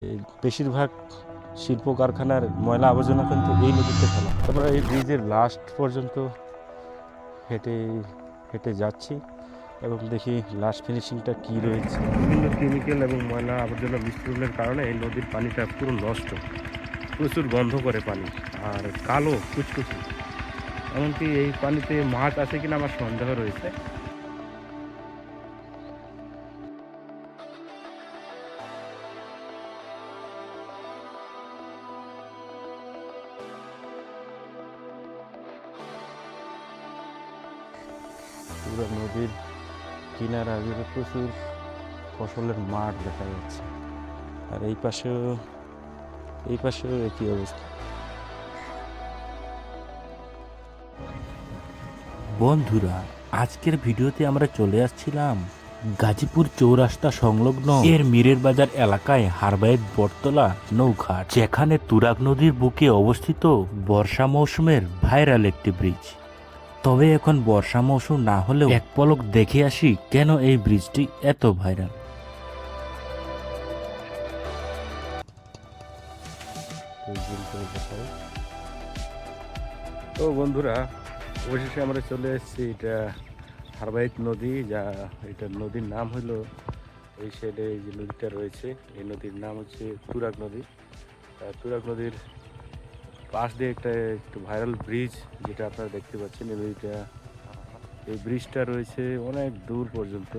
এই বেশিরভাগ শিল্প কারখানার ময়লা আবর্জনা কিন্তু এই নদীতে ফেলা। আমরা এই ব্রিজের লাস্ট পর্যন্ত হেঁটে হেঁটে যাচ্ছি এবং দেখি লাস্ট ফিনিশিংটা কী রয়েছে। বিভিন্ন কেমিক্যাল এবং ময়লা আবর্জনা মিশ্রণের কারণে এই নদীর পানিটা পুরো নষ্ট, প্রচুর গন্ধ করে পানি আর কালো কুচকুচি। এমনকি এই পানিতে মাছ আছে কিনা আমার সন্দেহ রয়েছে। পুরো নদীর কিনারা জুড়ে প্রচুর ফসলের মাঠ দেখা যাচ্ছে, আর এই পাশেও একই অবস্থা। বন্ধুরা, আজকের ভিডিওতে আমরা চলে আসছিলাম গাজীপুর চৌরাস্তা সংলগ্ন এর মীরের বাজার এলাকায় হারবায়েত বটতলা নৌঘাট, যেখানে তুরাগ নদীর বুকে অবস্থিত বর্ষা মৌসুমের ভাইরাল একটি ব্রিজ। তবে এখন বর্ষা মৌসুম না হলেও এক পলক দেখে আসি কেন এই ব্রিজটি এত ভাইরাল। তো বন্ধুরা, অবশেষে আমরা চলে এসেছি। এটা হারবায়েত নদী, যা এটা নদীর নাম হলো, এই সাইডে এই যে নদীটা রয়েছে এই নদীর নাম হচ্ছে তুরাগ নদী। তুরাগ নদীর পাশ দিয়ে একটু ভাইরাল ব্রিজ, যেটা আপনারা দেখতে পাচ্ছেন। এই ব্রিজটা রয়েছে অনেক দূর পর্যন্ত।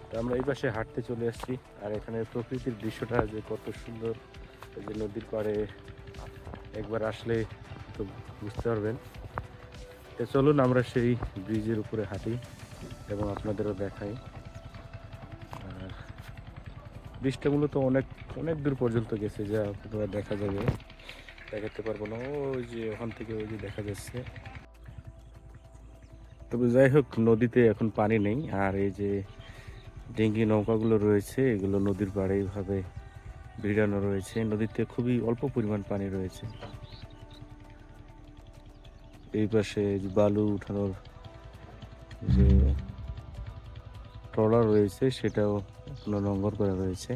তো আমরা এই পাশে হাঁটতে চলে আসছি, আর এখানে প্রকৃতির দৃশ্যটা যে কত সুন্দর, এই যে নদীর পাড়ে একবার আসলে তো বুঝতে পারবেন। তো চলুন আমরা সেই ব্রিজের উপরে হাঁটি এবং আপনাদেরও দেখাই। আর ব্রিজটা মূলত অনেক অনেক দূর পর্যন্ত গেছে, যা আপনারা দেখাতে পারবো না। ওই যে ওখান থেকে ওই যে দেখা যাচ্ছে। তবে যাই হোক, নদীতে এখন পানি নেই। আর এই যে ডিঙ্গি নৌকাগুলো রয়েছে, এগুলো নদীর পাড়ে এইভাবে ভিড়ানো রয়েছে। নদীতে খুবই অল্প পরিমাণ পানি রয়েছে। এই পাশে যে বালু উঠানোর যে ট্রলার রয়েছে, সেটাও এখনো নোঙর করা রয়েছে।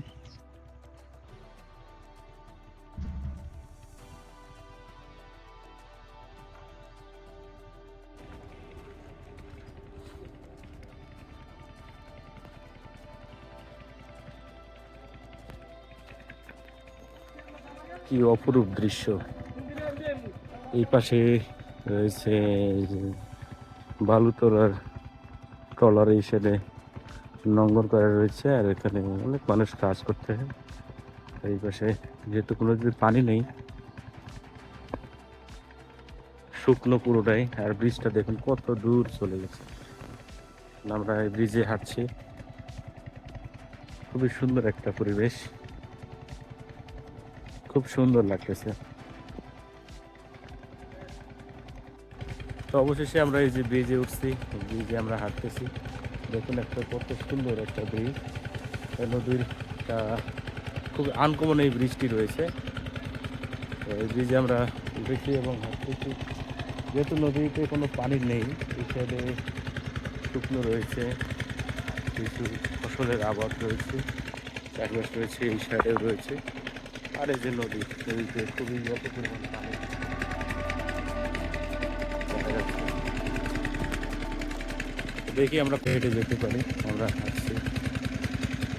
কি অপরূপ দৃশ্য! এই পাশে রয়েছে বালু তোলার ট্রলার, এই সাইডে নোঙর করা রয়েছে, আর এখানে অনেক মানুষ কাজ করতে হয়। এই পাশে যেহেতু কোনো যদি পানি নেই, শুকনো পুরোটাই। আর ব্রিজটা দেখুন কত দূর চলে গেছে। আমরা এই ব্রিজে হাঁটছি, খুবই সুন্দর একটা পরিবেশ, খুব সুন্দর লাগতেছে। তো অবশেষে আমরা এই যে ব্রিজে উঠছি, ব্রিজে আমরা হাঁটতেছি। দেখুন একটা কত সুন্দর একটা ব্রিজ। নদীর খুব আনকমন এই ব্রিজটি রয়েছে। তো এই ব্রিজে আমরা উঠেছি এবং হাঁটতেছি। যেহেতু নদীতে কোনো পানি নেই, এই সাইডে শুকনো রয়েছে, কিছু ফসলের আবাদ রয়েছে, চাষবাস রয়েছে, এই সাইডেও রয়েছে। আর এই যে নদীতে খুবই অল্প পরিমাণ পানি দেখা যাচ্ছে। দেখি আমরা হেঁটে যেতে পারি। আমরা হাঁটছি,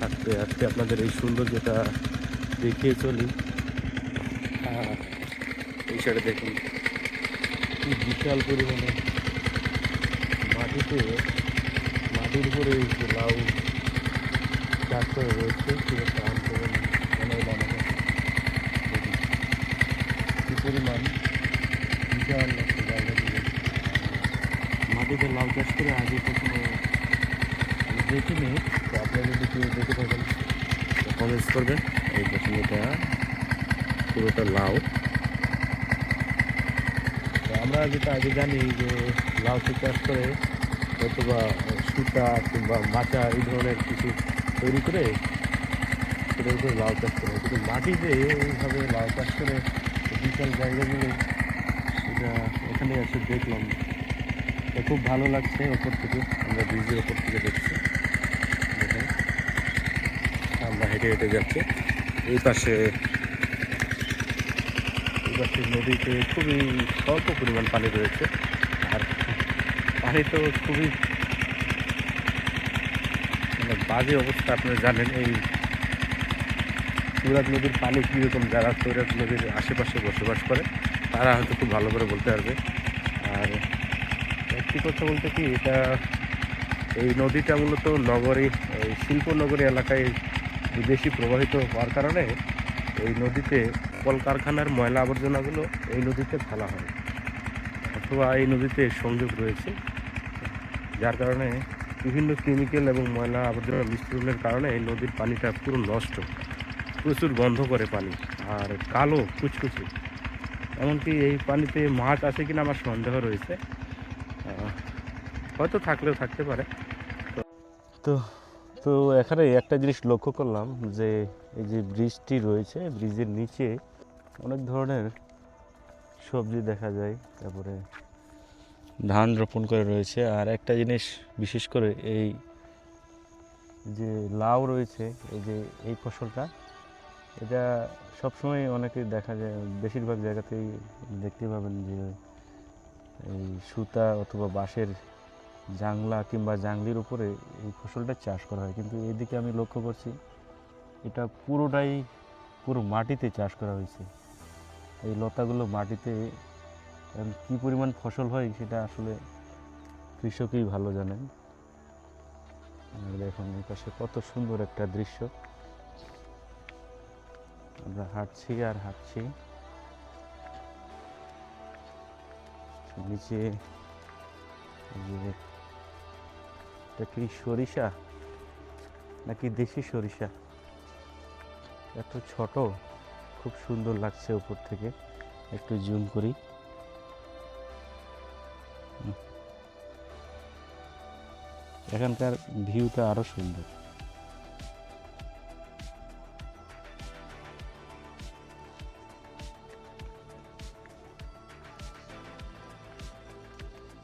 হাঁটতে হাঁটতে আপনাদের এই সৌন্দর্যটা দেখিয়ে চলি। এই সাইডে দেখুন কি বিশাল পরিমাণে মাটির উপরে এই যে লাউ চাষ করে রয়েছে, খুব একটা আনকমন মনে হলো আমাকে। কি পরিমাণ বিশাল একটা জায়গা দিয়ে মাটিতে লাউ চাষ করে আগে কখনো আমি দেখিনি। তো আপনারা যদি কেউ দেখে থাকেন কমেন্টস করবেন। এই দেখুন, এটা পুরোটা লাউ। তো আমরা যেটা আগে জানি যে লাউ চাষ করে অথবা সুতা কিংবা মাচা এই ধরনের কিছু তৈরি করে সেটার উপরে লাউ চাষ করে, কিন্তু মাটিতে এইভাবে লাউ চাষ করে বিশাল জায়গাগুলো, এটা এখানে এসে দেখলাম। তো খুব ভালো লাগছে। ওপর থেকে আমরা ব্রিজের ওপর থেকে দেখছি, দেখেন আমরা হেঁটে হেঁটে যাচ্ছে। এই পাশে নদীতে খুবই স্বল্প পরিমাণ পানি রয়েছে। আর পানি তো খুবই মানে বাজে অবস্থা। আপনারা জানেন এই তুরাগ নদীর পানি কীরকম, যারা তুরাগ নদীর আশেপাশে বসবাস করে তারা হয়তো খুব ভালো করে বলতে পারবে। আর একটি কথা বলতে কি, এই নদীটা মূলত নগরী, এই শিল্পনগরী এলাকায় বেশি প্রবাহিত হওয়ার কারণে এই নদীতে কলকারখানার ময়লা আবর্জনাগুলো এই নদীতে ফেলা হয়, অথবা এই নদীতে সংযোগ রয়েছে, যার কারণে বিভিন্ন কেমিক্যাল এবং ময়লা আবর্জনা মিশ্রণের কারণে এই নদীর পানিটা পুরো নষ্ট, প্রচুর গন্ধ করে পানি, আর কালো কুচকুচে। এমনকি এই পানিতে মাছ আছে কিনা আমার সন্দেহ রয়েছে, হয়তো থাকলেও থাকতে পারে। তো তো এখানে একটা জিনিস লক্ষ্য করলাম যে এই যে ব্রিজটি রয়েছে, ব্রিজের নিচে অনেক ধরনের সবজি দেখা যায়, তারপরে ধান রোপণ করে রয়েছে। আর একটা জিনিস বিশেষ করে এই যে লাউ রয়েছে, এই যে এই ফসলটা, এটা সবসময় অনেকে দেখা যায়, বেশিরভাগ জায়গাতেই দেখতে পাবেন যে এই সুতা অথবা বাঁশের জাংলা কিংবা জাংলির উপরে এই ফসলটা চাষ করা হয়। কিন্তু এদিকে আমি লক্ষ্য করছি এটা পুরো মাটিতে চাষ করা হয়েছে। এই লতাগুলো মাটিতে কী পরিমাণ ফসল হয় সেটা আসলে কৃষকই ভালো জানেন। দেখুন এই পাশে কত সুন্দর একটা দৃশ্য। আমরা হাঁটছি আর হাঁটছি, নিচে এটা কি সরিষা নাকি দেশি সরিষা, এত ছোট, খুব সুন্দর লাগছে উপর থেকে। একটু জুম করি, এখানকার ভিউটা আরো সুন্দর।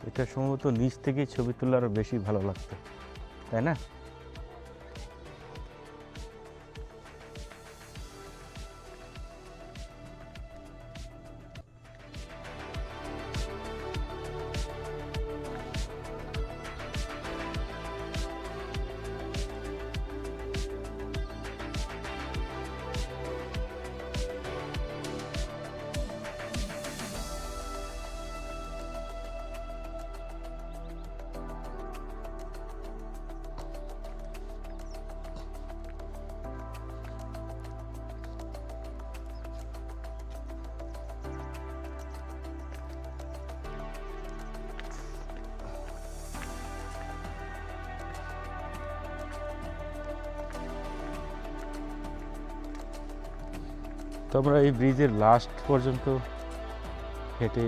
এটা সম্ভবত নিচ থেকে ছবি তোলার বেশি ভালো লাগতো, তাই না? তো আমরা এই ব্রিজের লাস্ট পর্যন্ত হেঁটে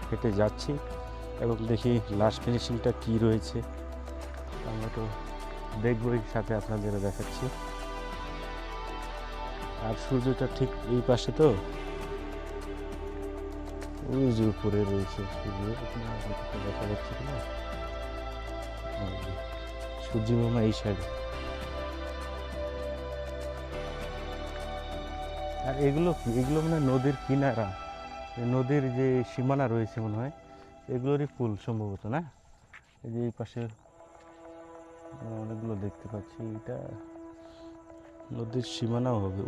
হেঁটে যাচ্ছি এবং দেখি লাস্ট ফিনিশিংটা কী রয়েছে। আমরা তো দেখবই, সাথে আপনাদেরও দেখাচ্ছি। আর সূর্যটা ঠিক এই পাশে, তো ওই যে উপরে রয়েছে সূর্য, দেখা যাচ্ছে কিনা, সূর্য মামা এই সাইডে। আর এগুলো মানে নদীর কিনারা, নদীর যে সীমানা রয়েছে মনে হয় এগুলোরই ফুল সম্ভবত, না? এই যে এই পাশে অনেকগুলো দেখতে পাচ্ছি, এটা নদীর সীমানাও হবে।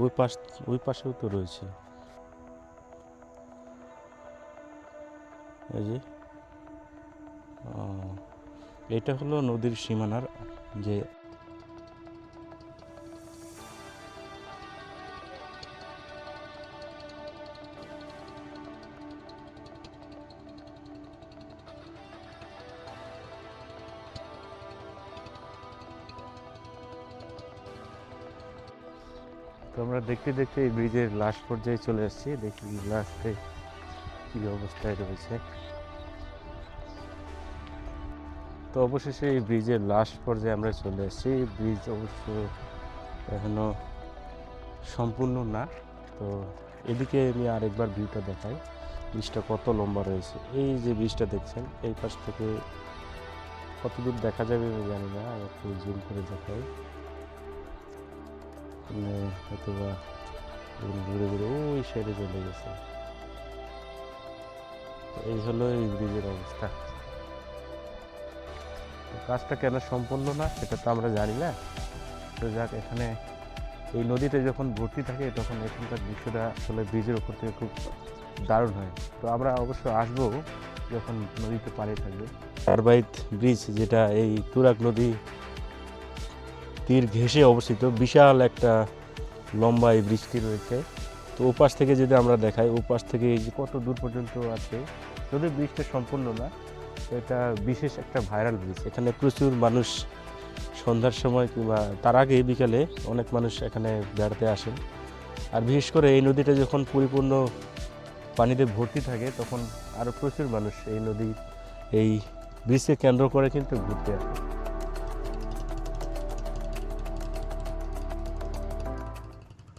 ওই পাশেও তো রয়েছে, এই যে এটা হলো নদীর সীমানার যে তো আমরা দেখতে দেখতে এই ব্রিজের লাস্ট পর্যায়ে চলে এসেছি। দেখি লাস্টে কী অবস্থায় রয়েছে। তো অবশেষে এই ব্রিজের লাস্ট পর্যায়ে আমরা চলে এসেছি। ব্রিজ অবশ্য এখনো সম্পূর্ণ না। তো এদিকে আমি আরেকবার ভিউটা দেখাই, ব্রিজটা কত লম্বা রয়েছে। এই যে ব্রিজটা দেখছেন, এই পাশ থেকে কত দূর দেখা যাবে আমি জানি না, একটু জুম করে দেখাই। অথবা ঘুরে ঘুরে ওই সাইডে চলে গেছে। এই হলো এই ব্রিজের অবস্থা। কাজটা কেন সম্পূর্ণ না সেটা তো আমরা জানি না। তো যাক, এখানে এই নদীতে যখন ভর্তি থাকে তখন এখানকার দৃশ্যটা আসলে ব্রিজের উপর থেকে খুব দারুণ হয়। তো আমরা অবশ্য আসবো যখন নদীতে পানি থাকবে। হারবাইত ব্রিজ, যেটা এই তুরাগ নদী তীর ঘেঁষে অবস্থিত, বিশাল একটা লম্বা এই ব্রিজটি রয়েছে। তো ওপাশ থেকে যদি আমরা দেখাই, ওপাশ থেকে এই যে কত দূর পর্যন্ত আছে, যদি ব্রিজটা সম্পূর্ণ না, তো এটা বিশেষ একটা ভাইরাল ব্রিজ। এখানে প্রচুর মানুষ সন্ধ্যার সময় কিংবা তার আগে বিকালে অনেক মানুষ এখানে বেড়াতে আসেন। আর বিশেষ করে এই নদীটা যখন পরিপূর্ণ পানিতে ভর্তি থাকে তখন আরও প্রচুর মানুষ এই নদী, এই ব্রিজকে কেন্দ্র করে কিন্তু ঘুরতে আসে।